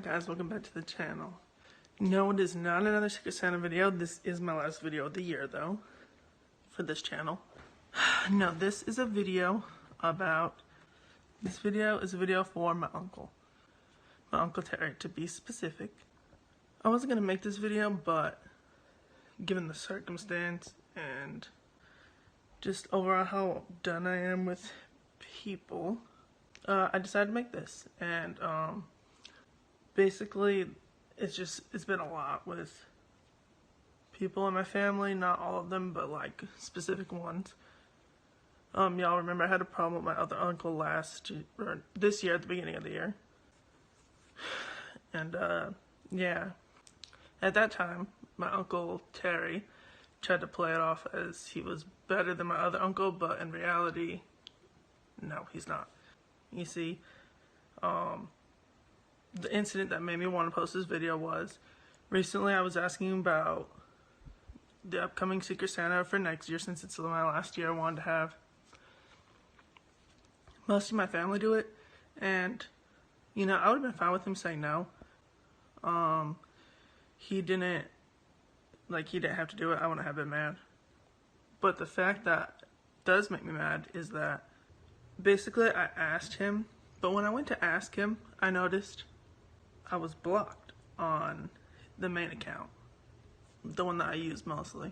guys, welcome back to the channel. No, it is not another Secret Santa video. This is my last video of the year though, for this channel. No, this is a video about, this video is a video for my uncle Terry, to be specific. I wasn't going to make this video, but given the circumstance and just overall how done I am with people, I decided to make this. And basically it's been a lot with people in my family, not all of them, but like specific ones. Y'all remember I had a problem with my other uncle this year at the beginning of the year. And yeah, at that time my uncle Terry tried to play it off as he was better than my other uncle, but in reality, no, he's not. You see, the incident that made me want to post this video was, recently I was asking about the upcoming Secret Santa for next year, since it's my last year. I wanted to have most of my family do it, and you know, I would have been fine with him saying no. He didn't have to do it. I wouldn't have been mad. But the fact that does make me mad is that basically I asked him, but when I went to ask him, I noticed I was blocked on the main account, the one that I use mostly.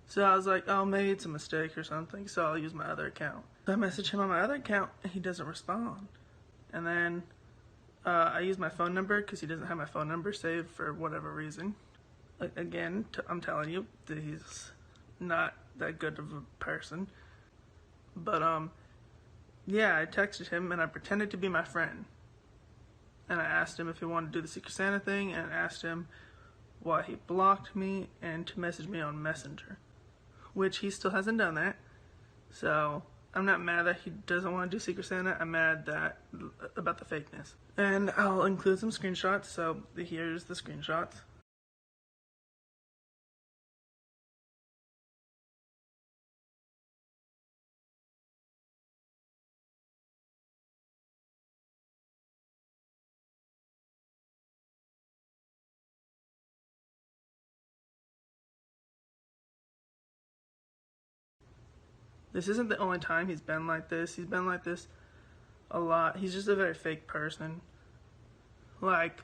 So I was like, oh, maybe it's a mistake or something, so I'll use my other account. So I messaged him on my other account and he doesn't respond. And then I use my phone number because he doesn't have my phone number saved for whatever reason. Again, I'm telling you that he's not that good of a person. But yeah, I texted him and I pretended to be my friend. And I asked him if he wanted to do the Secret Santa thing, and asked him why he blocked me and to message me on Messenger, which he still hasn't done that. So I'm not mad that he doesn't want to do Secret Santa. I'm mad about the fakeness. And I'll include some screenshots. So here's the screenshots. This isn't the only time he's been like this. He's been like this a lot. He's just a very fake person. Like,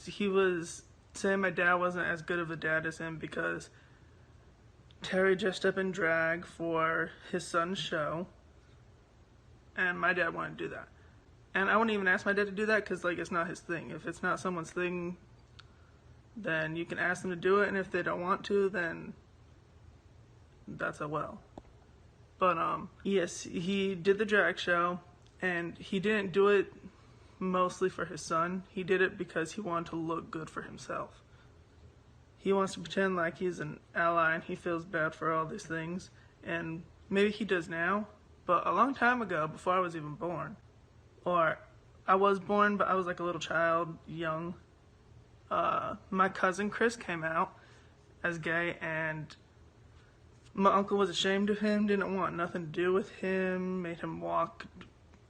he was saying my dad wasn't as good of a dad as him because Terry dressed up in drag for his son's show, and my dad wanted to do that. And I wouldn't even ask my dad to do that because, like, it's not his thing. If it's not someone's thing, then you can ask them to do it, and if they don't want to, then that's a well. But yes, he did the drag show, and he didn't do it mostly for his son. He did it because he wanted to look good for himself. He wants to pretend like he's an ally and he feels bad for all these things, and maybe he does now, but a long time ago, before I was even born, or I was born but I was like a little child, young, my cousin Chris came out as gay, and my uncle was ashamed of him, didn't want nothing to do with him, made him walk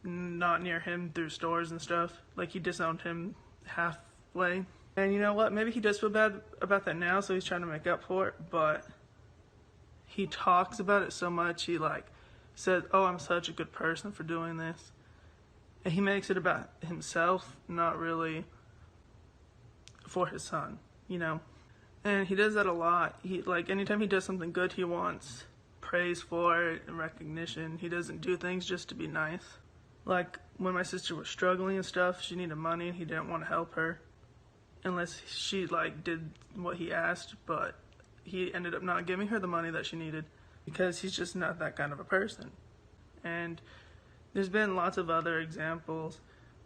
not near him through stores and stuff. Like, he disowned him halfway. And you know what? Maybe he does feel bad about that now, so he's trying to make up for it, but he talks about it so much. He like says, oh, I'm such a good person for doing this. And he makes it about himself, not really for his son, you know? And he does that a lot. He, like, anytime he does something good, he wants praise for it and recognition. He doesn't do things just to be nice. Like, when my sister was struggling and stuff, she needed money and he didn't want to help her unless she, like, did what he asked, but he ended up not giving her the money that she needed because he's just not that kind of a person. And there's been lots of other examples.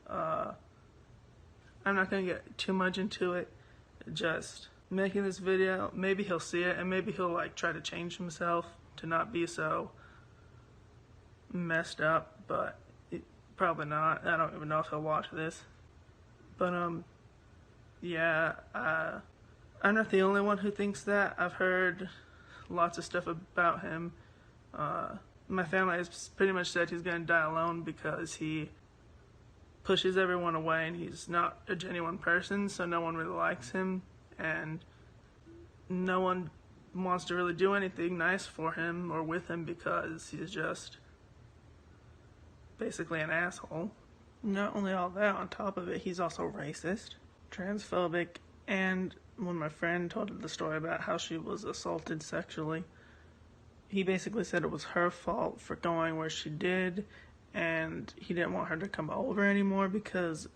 I'm not going to get too much into it. Just making this video, maybe he'll see it and maybe he'll like try to change himself to not be so messed up, but probably not. I don't even know if he'll watch this. But yeah, I'm not the only one who thinks that. I've heard lots of stuff about him. My family has pretty much said he's gonna die alone because he pushes everyone away, and he's not a genuine person, so no one really likes him, and no one wants to really do anything nice for him or with him because he's just basically an asshole. Not only all that, on top of it, he's also racist, transphobic, and when my friend told the story about how she was assaulted sexually, he basically said it was her fault for going where she did, and he didn't want her to come over anymore because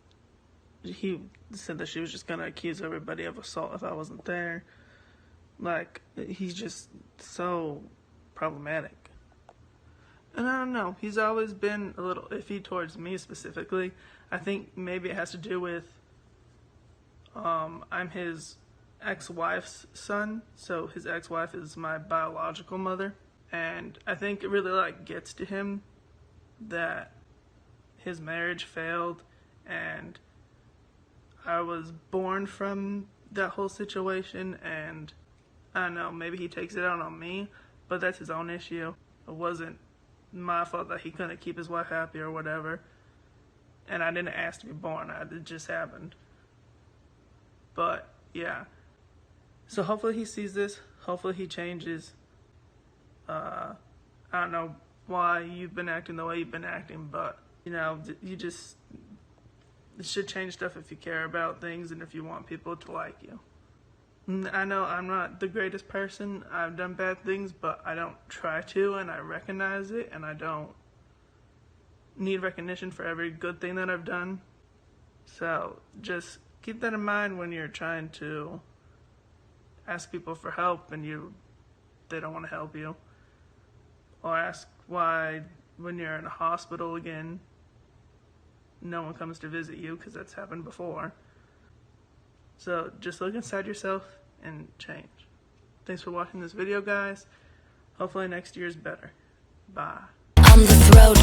he said that she was just going to accuse everybody of assault if I wasn't there. Like, he's just so problematic. And I don't know, he's always been a little iffy towards me specifically. I think maybe it has to do with I'm his ex-wife's son, so his ex-wife is my biological mother. And I think it really like gets to him that his marriage failed and I was born from that whole situation, and I don't know, maybe he takes it out on me, but that's his own issue. It wasn't my fault that he couldn't keep his wife happy or whatever. And I didn't ask to be born, it just happened. But yeah, so hopefully he sees this, hopefully he changes. I don't know why you've been acting the way you've been acting, but you know, you should change stuff if you care about things and if you want people to like you. I know I'm not the greatest person, I've done bad things, but I don't try to, and I recognize it, and I don't need recognition for every good thing that I've done. So just keep that in mind when you're trying to ask people for help and they don't want to help you. Or ask why, when you're in a hospital again, no one comes to visit you, because that's happened before. So just look inside yourself and change. Thanks for watching this video, guys. Hopefully next year is better. Bye. On the throat.